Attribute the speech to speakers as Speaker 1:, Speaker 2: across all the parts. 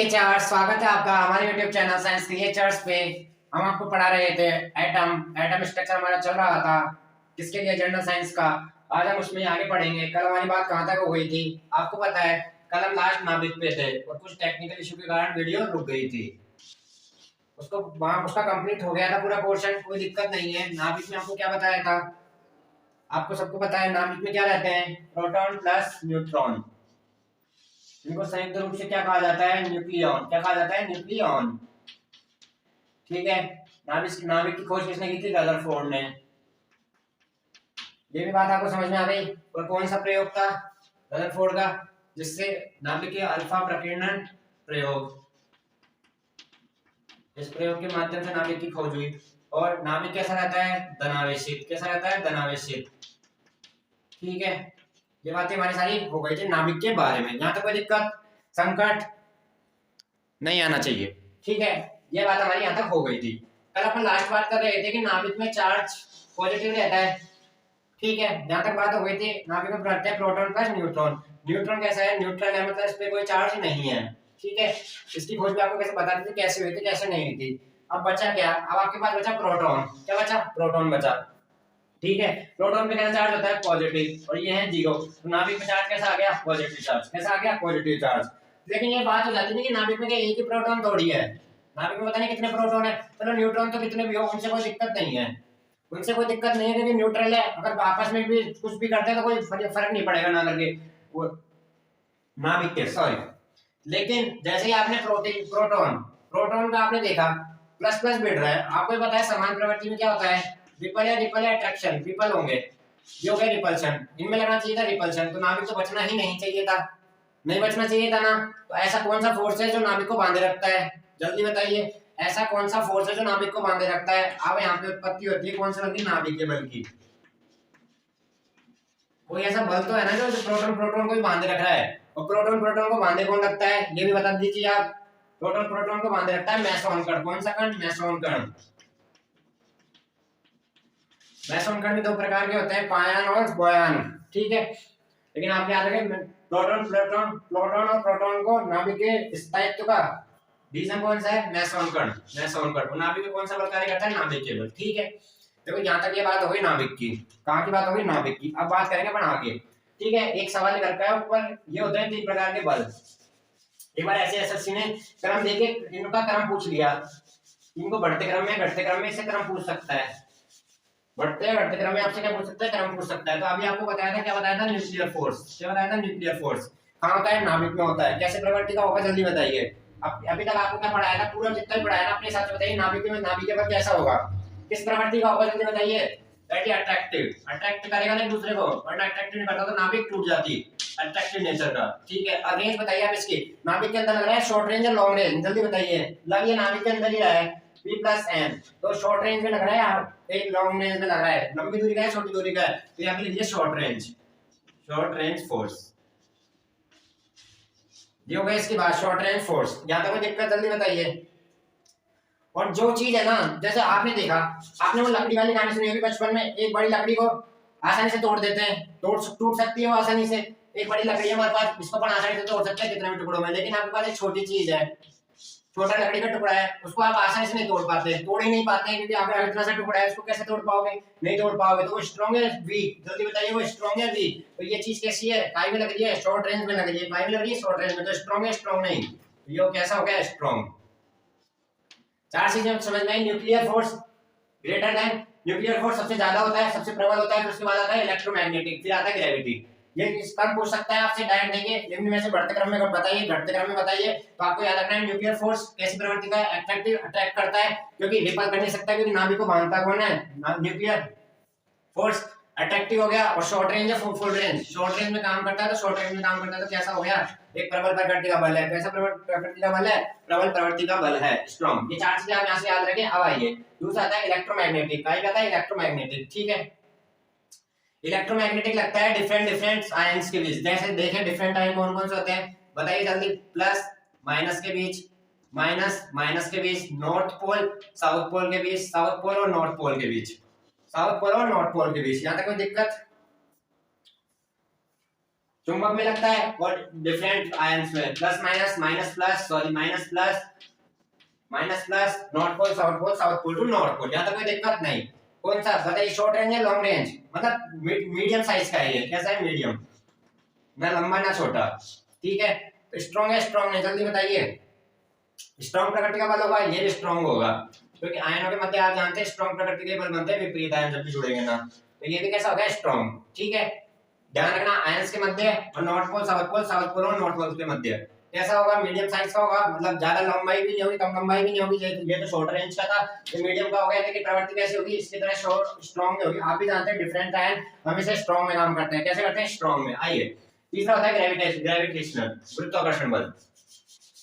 Speaker 1: Creatures, स्वागत है आपका हमारे YouTube चैनल साइंस क्रिएचर्स पे। हम आपको पढ़ा रहे थे एटम स्ट्रक्चर हमारा चल रहा था किसके लिए, जनरल साइंस का। आज हम उसमें आगे पढ़ेंगे। कल हमारी बात कहाँ तक हो गई थी आपको पता है? कल हम लास्ट नाभिक पे थे और कुछ टेक्निकल इशू के कारण वीडियो रुक गई थी। उसको वहां उसका कंप्लीट हो गया था पूरा पोर्शन, कोई दिक्कत नहीं है। नाभिक में आपको क्या बताया था? आपको सबको पता है नाभिक में क्या रहते हैं? Proton plus neutron. इनको संयुक्त रूप से क्या कहा जाता है? न्यूक्लियॉन। क्या कहा जाता है? न्यूक्लियॉन। ठीक है। नाभिक की खोज किसने की थी? रदरफोर्ड ने। ये भी बात आपको समझ में आ गई। और कौन सा प्रयोग था रदरफोर्ड का? जिससे नाभिक के अल्फा प्रकीर्णन प्रयोग, इस प्रयोग के माध्यम से नाभिक की खोज हुई। और नाभिक कैसा रहता है? धनावेशित। कैसा रहता है? धनावेशित। ठीक है। ये बातें हमारी सारी हो गई थी नाभिक के बारे में। यहाँ तक कोई दिक्कत संकट नहीं आना चाहिए। ठीक है, ये बात हमारी यहाँ तक हो गई थी। कल अपन लास्ट बात कर रहे थे कि नाभिक में चार्ज पॉजिटिव रहता है। ठीक है, जहाँ तक बात हो गई थी नाभिक में रहते हैं प्रोटॉन प्लस न्यूट्रॉन। न्यूट्रॉन कैसा है? न्यूट्रल है, मतलब इस पे कोई चार्ज नहीं है। ठीक है, इसकी खोज भी आपको कैसे बता दी थी, कैसे हुई थी कैसे नहीं हुई थी। अब बचा क्या? अब आपके पास बचा प्रोटॉन। क्या बचा? प्रोटॉन बचा। ठीक है, प्रोटॉन पे कैसा चार्ज होता है? पॉजिटिव। और ये है जीरो। तो नाभिक में चार्ज कैसा आ गया? Positive charge. कैसा आ गया? Positive charge. लेकिन ये बात हो जाती है कि नाभिक में क्या एक ही प्रोटॉन थोड़ी है? नाभिक में पता नहीं कितने प्रोटॉन है। चलो न्यूट्रॉन तो कितने भी हो, उनसे कोई दिक्कत नहीं है। उनसे कोई दिक्कत नहीं है क्योंकि न्यूट्रल है। अगर आपस में भी कुछ भी करते हैं तो कोई फर्क नहीं पड़ेगा ना करके वो नाभिक के, सॉरी। लेकिन जैसे ही आपने प्रोटॉन प्रोटॉन का आपने देखा प्लस प्लस बढ़ रहा है, आपको ही पता है समान प्रवृत्ति में क्या होता है? रिपल या अट्रैक्शन। रिपल होंगे, ये हो गया रिपल्शन। इनमें लगना चाहिए था रिपल्शन, तो नाभिक तो बचना ही नहीं चाहिए था। नहीं बचना चाहिए था ना। तो ऐसा कौन सा फोर्स है जो नाभिक को बांधे रखता है? जल्दी बताइए, ऐसा कौन सा फोर्स है जो नाभिक को बांधे रखता है? अब यहाँ पे उत्पत्ति होती है कौन सा बल की? नाभिक के बल की। कोई ऐसा बल तो है ना जो प्रोटॉन प्रोटॉन को भी बांधे रख रहा है। और प्रोटॉन प्रोटॉन को बांधे कौन रखता है ये भी बता दीजिए आप। प्रोटॉन प्रोटॉन को बांधे रखता है मेसोन कण। कौन सा कण? मेसोन कण। मेसोन कण भी दो प्रकार के होते हैं, पायन और बोयन। ठीक है, लेकिन आप याद रखें प्रोटॉन प्रोटॉन प्रोटॉन और प्रोटॉन को नाभिक के स्थायित्व का रीजन कौन सा है? मेसोन कण। मेसोन कण नाभिक में कौन सा बल कार्य करता है? नाभिक के बल। ठीक है, देखो यहाँ तक ये बात हो गई नाभिक की। कहाँ की बात हो गई? नाभिक की। अब बात करेंगे अपन आगे। ठीक है, एक सवाल करता है ऊपर, ये होते हैं तीन प्रकार के बल। एक बार ऐसे एसएससी ने क्रम देके इनका क्रम पूछ लिया, इनको बढ़ते क्रम में घटते क्रम में इससे क्रम पूछ सकता है। बढ़ते घटते क्रम में आपसे क्या पूछ सकता है? क्रम पूछ सकता है। तो अभी आपको बताया था, क्या बताया था? Nuclear force. क्या बताया था? Nuclear force. कहाँ होता है? नाभिक में होता है। कैसे प्रवृत्ति का होगा जल्दी बताइए। अब अभी तक आपको क्या पढ़ाया था? पूरा जितना भी पढ़ाया ना अपने हिसाब से बताइए। नाभिक के बाद कैसा होगा? किस प्रवृत्ति का होगा जल्दी बताइए। That is attractive. अट्रैक्ट करेगा ना एक दूसरे को, वरना अट्रैक्टिव नहीं करता तो नाभिक टूट जाती। अट्रैक्टिव नेचर का। ठीक है, अब रेंज बताइए आप इसकी। नाभिक के अंदर लग रहा है शॉर्ट रेंज और लॉन्ग रेंज, जल्दी बताइए। लग ये नाभिक के अंदर ही रहा है P प्लस N, तो शॉर्ट रेंज में लग रहा है, एक लॉन्ग रेंज में लग रहा है। लंबी दूरी का है, छोटी दूरी का है, तो यहाँ पे लीजिए शॉर्ट रेंज फोर्स। ये हो गया इसकी बात, शॉर्ट रेंज फोर्स। यहाँ तक कोई दिक्कत जल्दी बताइए। और जो चीज है ना, जैसे आपने देखा, आपने वो लकड़ी वाली कहानी सुनी होगी बचपन में, एक बड़ी लकड़ी को आसानी से तोड़ देते हैं, टूट सकती है वो आसानी से। एक बड़ी लकड़ी है हमारे पास, इसको अपन आसानी से तोड़ सकते हैं कितने भी टुकड़ों में। लेकिन आपके पास एक छोटी चीज है, छोटा लकड़ी का टुकड़ा है, उसको आप आसानी से नहीं तोड़ पाते, तोड़ ही नहीं पाते हैं, क्योंकि आपका इतना सा टुकड़ा है, उसको कैसे तोड़ पाओगे? नहीं तोड़ पाओगे। तो वो स्ट्रॉन्ग है वीक? जल्दी बताइए, वो स्ट्रॉन्ग है वीक? तो ये चीज कैसी है? काय में लग रही है? शॉर्ट रेंज में लग रही है। काय में लग रही है? शॉर्ट रेंज में। तो स्ट्रॉन्ग है, स्ट्रॉन्ग नहीं। तो ये कैसा हो गया? स्ट्रॉन्ग। चार चीजें समझ में आई। Nuclear force greater than, nuclear force सबसे ज्यादा होता है, सबसे प्रबल होता है। फिर उसके बाद आता है इलेक्ट्रोमैग्नेटिक, फिर आता है ग्रेविटी। ये इस क्रम पूछ सकता है आपसे डायरेक्ट देंगे। निम्न में से बढ़ते क्रम में बताइए, घटते क्रम में बताइए। तो आपको याद रखना है न्यूक्लियर फोर्स कैसी प्रवृत्ति का है? अट्रैक्ट करता है, क्योंकि रिपल कर नहीं सकता, क्योंकि नाभिक को बांधता कौन है? Nuclear force. अट्रैक्टिव हो गया। और शॉर्ट रेंज है, फुल रेंज। शॉर्ट रेंज में काम करता है, तो शॉर्ट रेंज में काम करता है तो कैसा हो गया? एक प्रबल प्रकृति का बल है। कैसा प्रकृति का बल है? प्रबल प्रवृत्ति का बल है, स्ट्रॉन्ग। ये चार चीजें आप यहाँ से याद रखें। अब आइए दूसरा आता है इलेक्ट्रोमैग्नेटिक। क्या कहता है? इलेक्ट्रोमैग्नेटिक। ठीक है, इलेक्ट्रोमैग्नेटिक लगता है डिफरेंट आयंस के बीच। जैसे देखें डिफरेंट आयन कौन कौन से होते हैं बताइए जल्दी। प्लस माइनस के बीच, माइनस माइनस के बीच, नॉर्थ पोल साउथ पोल के बीच, साउथ पोल और नॉर्थ पोल के बीच, साउथ पोल और नॉर्थ पोल के बीच। यहाँ तक कोई दिक्कत? चुंबक में लगता है और डिफरेंट आयंस में plus minus minus plus sorry minus plus minus plus north pole south pole to north pole, यहाँ तक कोई दिक्कत नहीं। कौन सा बताइए, शॉर्ट रेंज है लॉन्ग रेंज, मतलब मीडियम साइज का है ये, कैसा है मीडियम, ना लंबा ना छोटा, ठीक है। तो स्ट्रॉन्ग है स्ट्रॉन्ग है, जल्दी बताइए। स्ट्रॉन्ग प्रकृति का बल होगा, ये भी स्ट्रॉन्ग होगा, क्योंकि आयनों के मध्य आप जानते हैं स्ट्रॉन्ग प्रकृति के बल बनते हैं विपरीत आयन जब भी जुड़ेंगे ना, तो ये भी कैसा होगा स्ट्रॉन्ग, ठीक है। ध्यान रखना आयंस के मध्य और नॉर्थ पोल साउथ पोल और नॉर्थ पोल के मध्य कैसा होगा, मीडियम साइज का होगा, मतलब ज्यादा लंबाई भी नहीं होगी कम लंबाई भी नहीं होगी, ये तो शॉर्ट रेंज का था, ये मीडियम का हो गया, लेकिन प्रवृत्ति कैसी होगी इसकी तरह शॉर्ट स्ट्रॉन्ग में होगी। आप भी जानते हैं डिफरेंट आयन हमेशा स्ट्रॉन्ग में काम करते हैं, कैसे करते हैं स्ट्रॉन्ग में। आइए तीसरा होता है ग्रेविटेशनल गुरुत्वाकर्षण बल,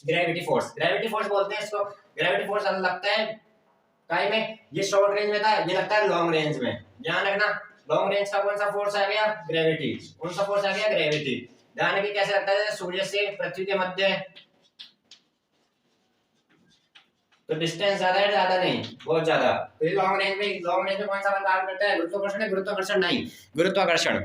Speaker 1: ग्रेविटी फोर्स बोलते हैं इसको। ग्रेविटी फोर्स लगता है काई में, ये शॉर्ट रेंज में था, ये लगता है लॉन्ग रेंज में। ध्यान रखना लॉन्ग रेंज का कौन सा फोर्स आ गया, ग्रेविटी, कौन सा फोर्स आ गया ग्रेविटी। ध्यान रखिए कैसे लगता है, सूर्य से पृथ्वी के मध्य, तो डिस्टेंस ज्यादा है ज्यादा नहीं, बहुत ज्यादा, तो ये लॉन्ग रेंज में कौन सा बल काम करता है, गुरुत्वाकर्षण नहीं, गुरुत्वाकर्षण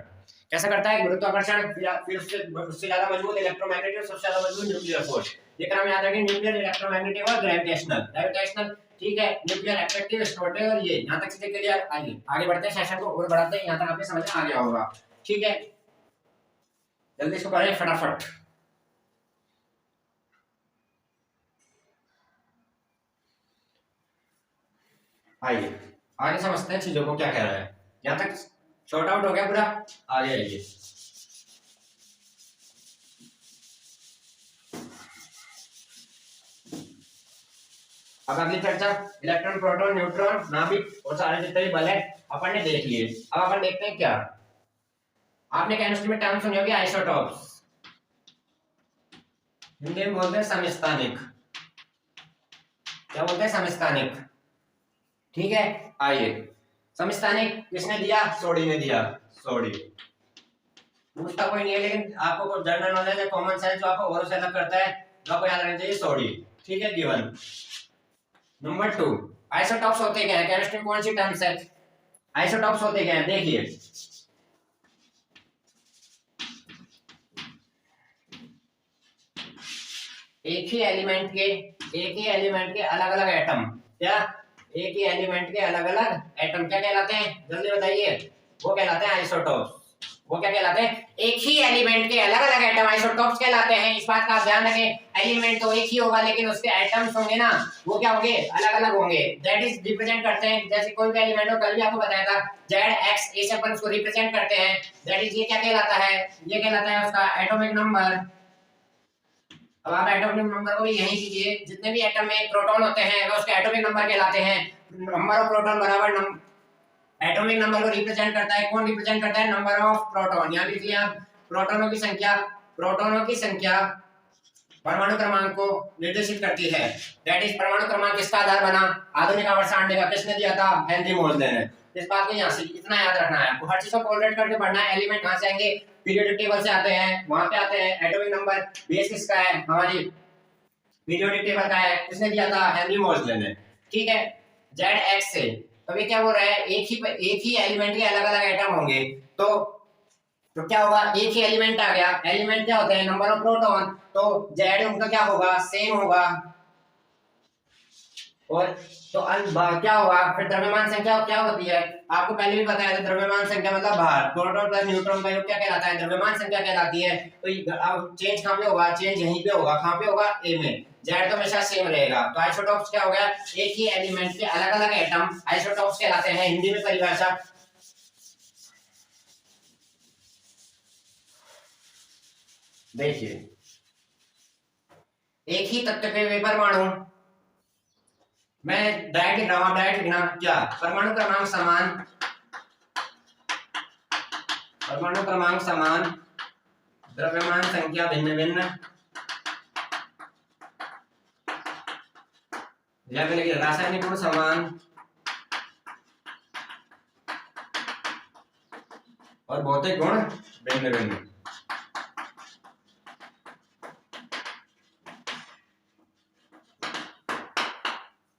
Speaker 1: कैसा करता है, गुरुत्वाकर्षण, फिर उससे ज्यादा मजबूत इलेक्ट्रोमैग्नेटिक, सबसे ज्यादा मजबूत न्यूक्लियर फोर्स। ये क्रम याद रखें, न्यूक्लियर, इलेक्ट्रोमैग्नेटिक और ग्रेविटेशनल, ठीक है। न्यूक्लियर, एट्रैक्टिव, स्टोरेटिव और ये यहां तक सीधे क्लियर। आइए आगे बढ़ते हैं, सेशन को और बढ़ाते हैं, यहां तक आपके समझ में आ गया होगा, ठीक है। जल्दी इसको करें फटाफट। आइए आगे समझते हैं चीजों को क्या कह रहा है, यहां तक शॉर्ट आउट हो गया पूरा, आगे आइए। अब अगली चर्चा इलेक्ट्रॉन प्रोटॉन न्यूट्रॉन नाभिक और सारे जितने भी बल है अपन ने देख लिए। अब अपन देखते हैं क्या, आपने केमिस्ट्री में टर्म सुनी होगी आइसोटॉप्स, हिंदी में बोलते हैं समस्थानिक, क्या बोलते हैं समस्थानिक, ठीक है। आइए समस्थानिक किसने दिया, सोडी ने दिया, सोडी, पूछता कोई नहीं है, लेकिन आपको जनरल नॉलेज है कॉमन सेंस जो आपको और से अलग करता है, जो आपको याद रखना चाहिए सोडी, ठीक है गिवन। नंबर 2 आइसोटॉप्स होते क्या है, केमिस्ट्री में कौन सी टर्म्स है, आइसोटॉप्स होते क्या है, देखिए एक ही एलिमेंट के अलग अलग एटम, क्या एक ही एलिमेंट के अलग अलग एटम क्या कहलाते हैं, जल्दी बताइए, वो कहलाते हैं आइसोटॉप्स। वो क्या कहलाते हैं, एक ही एलिमेंट के अलग अलग एटम आइसोटॉप्स कहलाते हैं। इस बात का आप ध्यान रखें, एलिमेंट तो एक ही होगा लेकिन उसके एटम्स होंगे ना, वो क्या होंगे, अलग अलग होंगे। दैट इज रिप्रेजेंट करते हैं, जैसे कोई भी एलिमेंट हो, कल भी आपको बताया था जेड एक्स ए से अपन उसको रिप्रेजेंट करते हैं, दैट इज ये क्या कहलाता है, ये कहलाता है उसका एटॉमिक नंबर। अब आप एटॉमिक नंबर को भी यही कीजिए, जितने भी एटम में प्रोटॉन होते हैं वो उसके एटॉमिक नंबर कहलाते हैं। नंबर ऑफ प्रोटॉन बराबर एटॉमिक नंबर को रिप्रेजेंट करता है, कौन रिप्रेजेंट करता है, नंबर ऑफ प्रोटॉन। यहां लिख लिया प्रोटॉनों की संख्या परमाणु क्रमांक को निर्देशित करती है। दैट इज परमाणु क्रमांक किसका आधार बना, आधुनिक आवर्त सारणी का किसने दिया था, हेनरी मोल्सले ने। इस बात को यहां से इतना याद रखना है आपको, हर चीज को कोरिलेट करके पढ़ना है। एलिमेंट कहां से आएंगे, पीरियोडिक टेबल से आते हैं, वहां पे आते हैं। एटॉमिक नंबर बेस किसका है, हमारी पीरियोडिक टेबल का है, किसने दिया था, हेनरी मोल्सले ने, ठीक है। जेड एक्स से तो ये क्या बोल रहा है, एक ही एलिमेंट के अलग अलग एटम होंगे, तो क्या होगा, एक ही एलिमेंट आ गया। एलिमेंट क्या होते हैं, नंबर ऑफ प्रोटॉन, तो जेड उनका क्या होगा, सेम होगा, और तो क्या होगा, फिर द्रव्यमान संख्या क्या होती है, आपको पहले भी बताया था, द्रव्यमान संख्या मतलब भार, प्रोटॉन प्लस न्यूट्रॉन का योग क्या कहलाता है, द्रव्यमान संख्या कहलाती है। तो अब चेंज कहां पे होगा, चेंज यहीं पे होगा, कहां पे होगा, ए में। जेड तो हमेशा सेम रहेगा। तो आइसोटॉप्स क्या हो गया, एक ही एलिमेंट के अलग अलग एटम आइसोटॉप्स कहलाते हैं। हिंदी में परिभाषा देखिए, एक ही तत्व के वे परमाणु, मैं डायरेक्ट लिख रहा हूं, डायरेक्ट लिखना, क्या परमाणु क्रमांक समान, द्रव्यमान संख्या भिन्न भिन्न, रासायनिक गुण समान और भौतिक गुण भिन्न भिन्न।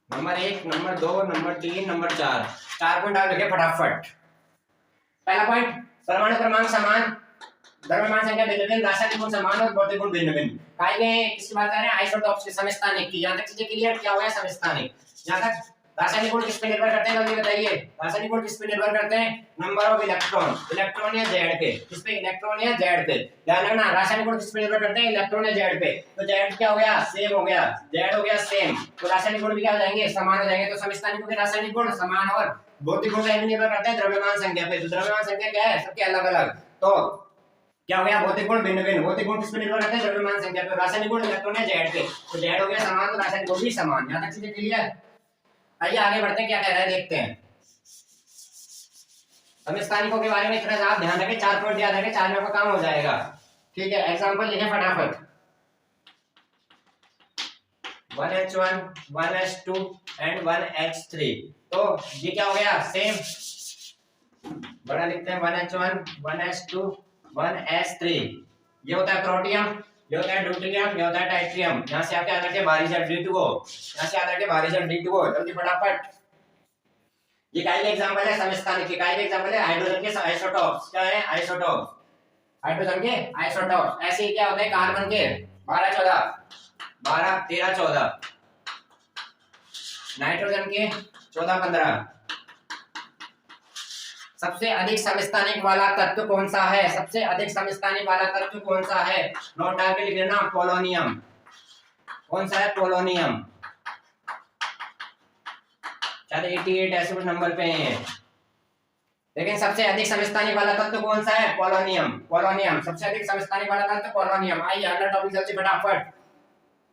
Speaker 1: Number 1, number 2, number 3, number 4, 4 point आप लिखे फटाफट। पहला पॉइंट, परमाणु क्रमांक समान, द्रव्यमान संख्या भिन्न भिन्न, रासायनिक गुण समान और भौतिक गुण भिन्न भिन्न। काय गए किसकी बात कर रहे हैं? आइसोटॉप्स की, समस्थानिक की। यहां तक चीजें क्लियर? क्या हो गया? समस्थानिक। यहां तक रासायनिक गुण किस पे निर्भर करते हैं जल्दी बताइए? रासायनिक गुण किस पे निर्भर करते हैं? नंबर ऑफ इलेक्ट्रॉन, इलेक्ट्रॉन या जेड पे। किस पे? इलेक्ट्रॉन या जेड पे। ध्यान रखना, रासायनिक गुण किस पे निर्भर करते हैं? इलेक्ट्रॉन या जेड पे। तो जेड क्या हो गया? सेम हो गया, जेड हो गया सेम, तो रासायनिक गुण भी क्या हो जाएंगे? समान हो जाएंगे। तो समस्थानिकों के रासायनिक गुण समान और भौतिक गुण निर्भर करते हैं द्रव्यमान संख्या पे। तो द्रव्यमान संख्या क्या है? सबके अलग अलग। तो क्या हो गया? भौतिक गुण भिन्न भिन्न। भौतिक गुण किस पे निर्भर करते हैं? द्रव्यमान संख्या पे। रासायनिक गुण इलेक्ट्रॉन या जेड पे। तो जेड हो गया समान, तो रासायनिक गुण भी समान। यहां तक चीजें क्लियर? आइए आगे बढ़ते हैं, क्या कह रहा है देखते हैं। समस्थानिकों के बारे में इतना आप ध्यान रखें, 4 पॉइंट याद रखें, 4 में आपका काम हो जाएगा। ठीक है, एग्जांपल लिखें फटाफट। 1H1, 1H2 and 1H3। तो ये क्या हो गया? सेम। बड़ा लिखते हैं 1H1, 1H2, 1H3। ये होता है प्रोटियम, ये होता है ड्यूटेरियम, ये होता है टाइट्रियम। यहाँ से आपके आकर के भारी जेड D2O, यहाँ से आकर के भारी जेड D2O। जल्दी फटाफट। ये का एग्जांपल है समस्थानिक के। का एग्जांपल है हाइड्रोजन के आइसोटॉप्स। क्या है? आइसोटॉप्स, हाइड्रोजन के आइसोटॉप्स। ऐसे ही क्या होते हैं कार्बन के? 12 14, 12 13 14। नाइट्रोजन के 14 15। सबसे अधिक समस्थानिक वाला तत्व कौन सा है? सबसे अधिक समस्थानिक वाला तत्व कौन सा है? नोट डाल के लिख लेना, पोलोनियम। कौन सा है? पोलोनियम। शायद 88 ऐसे कुछ नंबर पे है, लेकिन सबसे अधिक समस्थानिक वाला तत्व कौन सा है? पोलोनियम। पोलोनियम सबसे अधिक समस्थानिक वाला तत्व पोलोनियम। आइए अगला टॉपिक जल्दी फटाफट।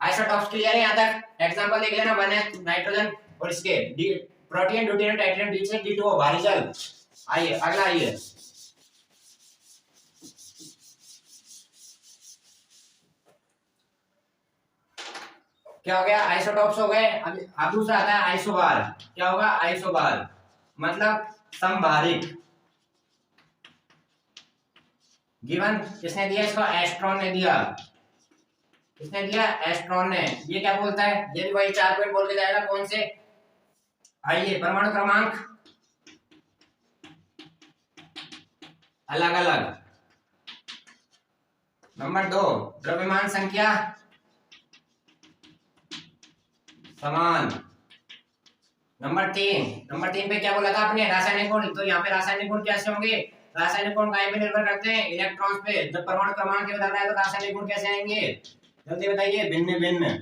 Speaker 1: आइसोटॉप्स क्लियर है? यहां तक एग्जांपल देख लेना। 1 है नाइट्रोजन और इसके protein, deuterium, titanium, D6, D2O भारी जल। आइए अगला, आइए क्या हो गया? आइसोटॉप्स हो गए। अब दूसरा आता है आइसोबार। क्या होगा? आइसोबार मतलब समभारिक। गिवन किसने दिया इसको? एस्ट्रॉन ने दिया। किसने दिया? एस्ट्रॉन ने। ये क्या बोलता है? ये भी वही 4 पॉइंट बोल के जाएगा। कौन से? आइए, परमाणु क्रमांक अलग अलग। नंबर 2 द्रव्यमान संख्या समान। नंबर 3 पे क्या बोला था आपने? रासायनिक गुण। तो यहाँ पे रासायनिक गुण कैसे होंगे? रासायनिक गुण काय पे निर्भर करते हैं? इलेक्ट्रॉन्स पे। जब परमाणु क्रमांक के बदल रहा है तो रासायनिक गुण कैसे आएंगे? जल्दी बताइए। भिन्न भिन्न।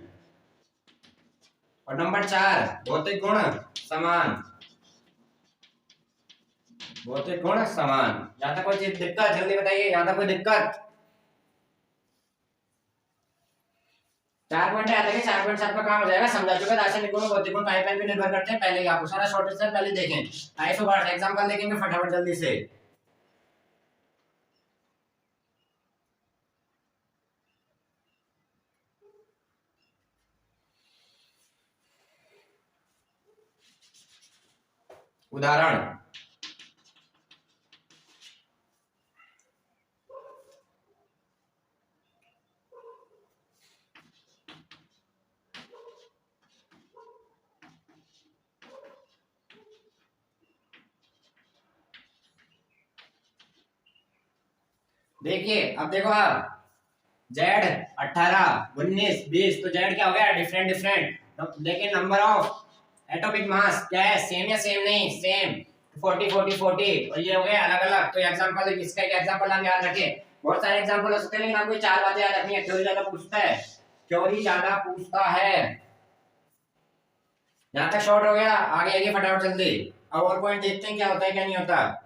Speaker 1: और नंबर 4 भौतिक गुण समान। भौतिक गुण समान। यहाँ तक कोई चीज दिक्कत? जल्दी बताइए, यहाँ तक कोई दिक्कत? 4 पॉइंट याद रखें, 4 पॉइंट से आपका काम हो जाएगा। समझा चुके रासायनिक गुण भौतिक गुण पाइपलाइन पे निर्भर करते हैं। पहले ही आपको सारा शॉर्टेज से पहले देखें। आइसोबार एग्जांपल देखेंगे फटाफट जल्दी से। उदाहरण देखिए। अब देखो आप, जेड 18 19 20। तो जेड क्या हो गया? Different different. लेकिन नंबर ऑफ एटॉमिक मास क्या है? सेम या सेम नहीं? सेम। 40 40 40। और ये हो गया अलग अलग। तो एग्जांपल, इसका एक एग्जांपल हम याद रखें। बहुत सारे एग्जांपल हो सकते हैं, लेकिन आपको 4 बातें याद रखनी है। थ्योरी ज्यादा पूछता है, थ्योरी ज्यादा पूछता है। यहां तक शॉर्ट हो गया। आगे आइए फटाफट जल्दी। अब और पॉइंट देखते हैं क्या होता है क्या नहीं होता।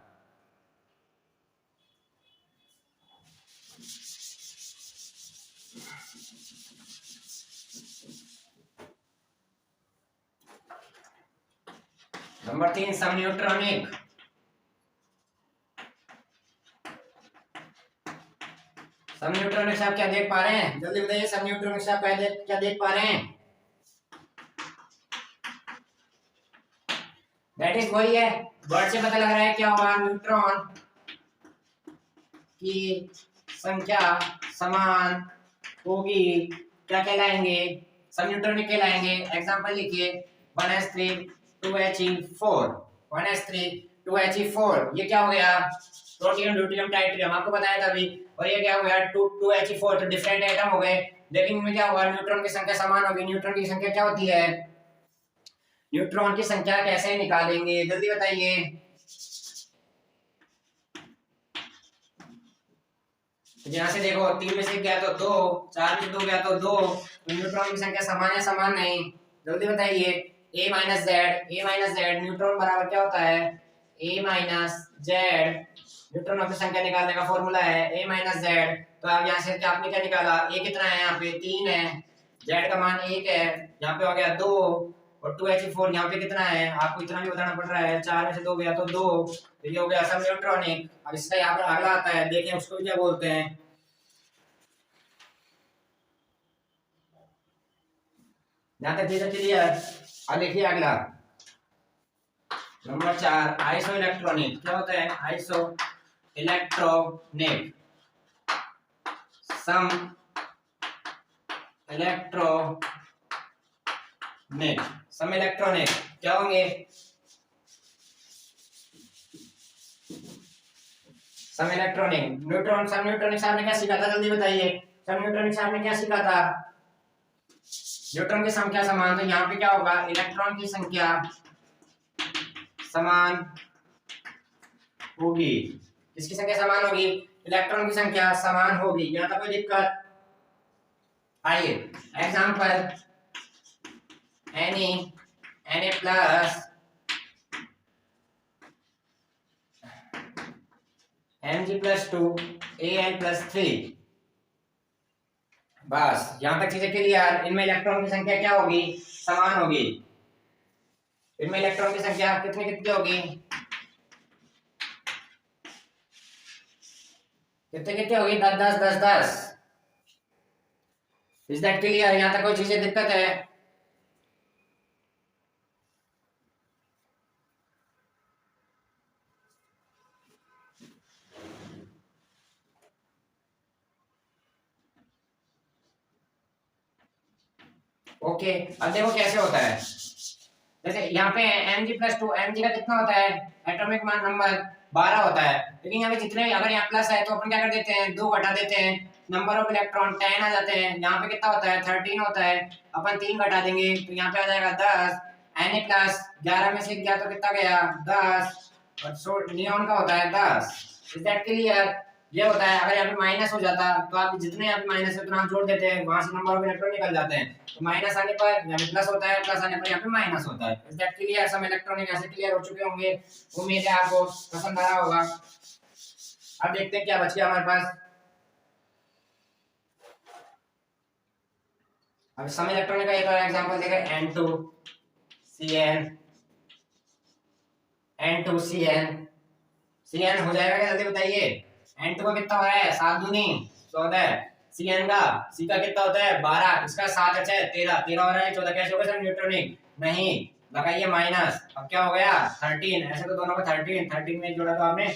Speaker 1: नंबर 3 समन्यूट्रॉनिक। समन्यूट्रॉनिक से आप क्या देख पा रहे हैं? जल्दी बताइए। समन्यूट्रॉनिक से आप क्या देख पा रहे हैं? दैट इज वही है। वर्ड से पता लग रहा है क्या होगा? न्यूट्रॉन की संख्या समान होगी। क्या कहलाएंगे? समन्यूट्रॉनिक कहलाएंगे। एग्जांपल लिखिए। 1s3 2he4। 1s3 2He4, ये क्या हो गया, प्रोटियम ड्यूटेरियम ट्राइटियम, आपको बताया था अभी। और ये क्या हो गया 2He4, तो डिफरेंट एटम हो गए, लेकिन इनमें क्या होगा, न्यूट्रॉन की संख्या समान होगी। न्यूट्रॉन की संख्या क्या होती है, न्यूट्रॉन की संख्या कैसे निकालेंगे, जल्दी बताइए। तो यहाँ से देखो 3 में से गया तो 2, 4 में से 2 गया तो 2, तो न्यूट्रॉन की संख्या समान है समान नहीं, जल्दी बताइए। a माइनस जेड, न्यूट्रॉन बराबर क्या होता है, a माइनस जेड, न्यूट्रॉनों की संख्या निकालने का फॉर्मूला है a माइनस जेड। तो अब यहाँ से आपने क्या निकाला, a कितना है, यहाँ पे 3 है, z का मान 1 है, यहाँ पे हो गया 2, और 2He4 यहाँ पे कितना है, आपको इतना भी बताना पड़ रहा है, 4 में से 2 गया तो 2, तो ये हो गया सब न्यूट्रॉनिक। अब इसका यहाँ पर अगला आता है, देखें उसको क्या बोलते हैं, यहाँ तक चीजें क्लियर। अब देखिए अगला नंबर 4, आइसो इलेक्ट्रॉनिक। क्या होता है आइसो इलेक्ट्रॉनिक, सम इलेक्ट्रॉनिक, सम इलेक्ट्रॉनिक क्या होंगे, सम इलेक्ट्रॉनिक न्यूट्रॉन। सम न्यूट्रॉनिक आपने क्या सीखा था, जल्दी बताइए। सम न्यूट्रॉनिक आपने क्या सीखा था, न्यूट्रॉन की संख्या समान, तो यहाँ पे क्या होगा, इलेक्ट्रॉन की संख्या समान होगी, किसकी संख्या समान होगी, इलेक्ट्रॉन की संख्या समान होगी। यहाँ तक कोई दिक्कत, आइए example, Na plus Mg+2 Al plus 3, बस यहां तक चीजें क्लियर। इनमें इलेक्ट्रॉन की संख्या क्या होगी, समान होगी, इनमें इलेक्ट्रॉन की संख्या कितनी कितनी होगी, कितने कितने होगी, 10 10 10 10। इज दैट क्लियर, यहां तक कोई चीजें दिक्कत है, ओके। अब देखो कैसे होता है, जैसे यहाँ पे Mg+2, Mg का कितना होता है, एटॉमिक मास नंबर 12 होता है, लेकिन यहाँ पे जितने, अगर यहाँ प्लस है तो अपन क्या कर देते हैं, 2 घटा देते हैं, नंबर ऑफ इलेक्ट्रॉन 10 आ जाते हैं। यहाँ पे कितना होता है, 13 होता है, अपन 3 घटा देंगे तो यहाँ पे आ जाएगा 10। Na प्लस 11 में से गया तो कितना गया, 10, और नियॉन का होता है 10। इज दैट क्लियर, ये होता है। अगर यहाँ पे माइनस हो जाता तो आप जितने यहाँ पे माइनस है उतना आप जोड़ देते हैं, वहां से नंबर ऑफ इलेक्ट्रॉन निकल जाते हैं, तो माइनस आने पर यहाँ पे प्लस होता है, प्लस आने पर यहाँ पे माइनस होता है। इज दैट क्लियर, सब इलेक्ट्रॉनिक ऐसे क्लियर हो चुके होंगे, उम्मीद है आपको पसंद आ रहा होगा। अब देखते हैं क्या बच गया हमारे पास। अब सम इलेक्ट्रॉनिक का एक और एग्जांपल देखें, N2Cn Cn हो जाएगा क्या, जल्दी बताइए। N2 का कितना हो रहा है, 7 दूनी 14, Cn का C का कितना होता है 12, इसका 7 अच्छा है 13 13 हो रहा है 14, कैसे होगा सर न्यूट्रॉनिक, नहीं लगाइए माइनस, अब क्या हो गया 13, ऐसे तो दोनों का 13 में जोड़ा तो आपने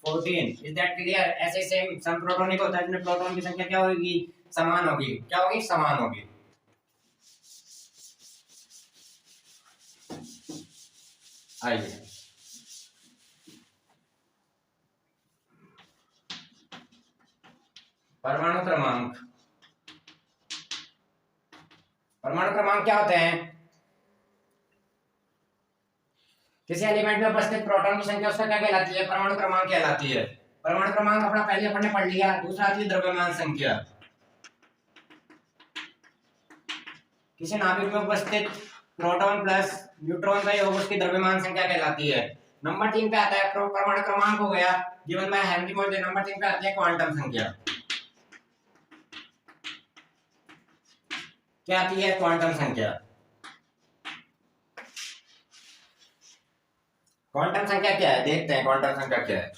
Speaker 1: 14। इज दैट क्लियर, ऐसे सेम सम प्रोटॉनिक होता है जिसमें प्रोटॉन की संख्या क्या होगी, समान होगी, क्या होगी, समान होगी। आइए परमाणु क्रमांक, परमाणु क्रमांक क्या होते हैं, किसी एलिमेंट में उपस्थित प्रोटॉन की संख्या उसका क्या कहलाती है, परमाणु क्रमांक कहलाती है। परमाणु क्रमांक अपना पहले अपन ने पढ़ लिया, दूसरा आती है द्रव्यमान संख्या, किसी नाभिक में उपस्थित प्रोटॉन प्लस न्यूट्रॉन का योग उसकी द्रव्यमान संख्या कहलाती है। नंबर 3 पे आता है परमाणु क्रमांक हो गया given by Henry bolt. Number 3 पे आती है क्वांटम संख्या, क्या आती है, क्वांटम संख्या। क्वांटम संख्या क्या है, देखते हैं क्वांटम संख्या क्या है।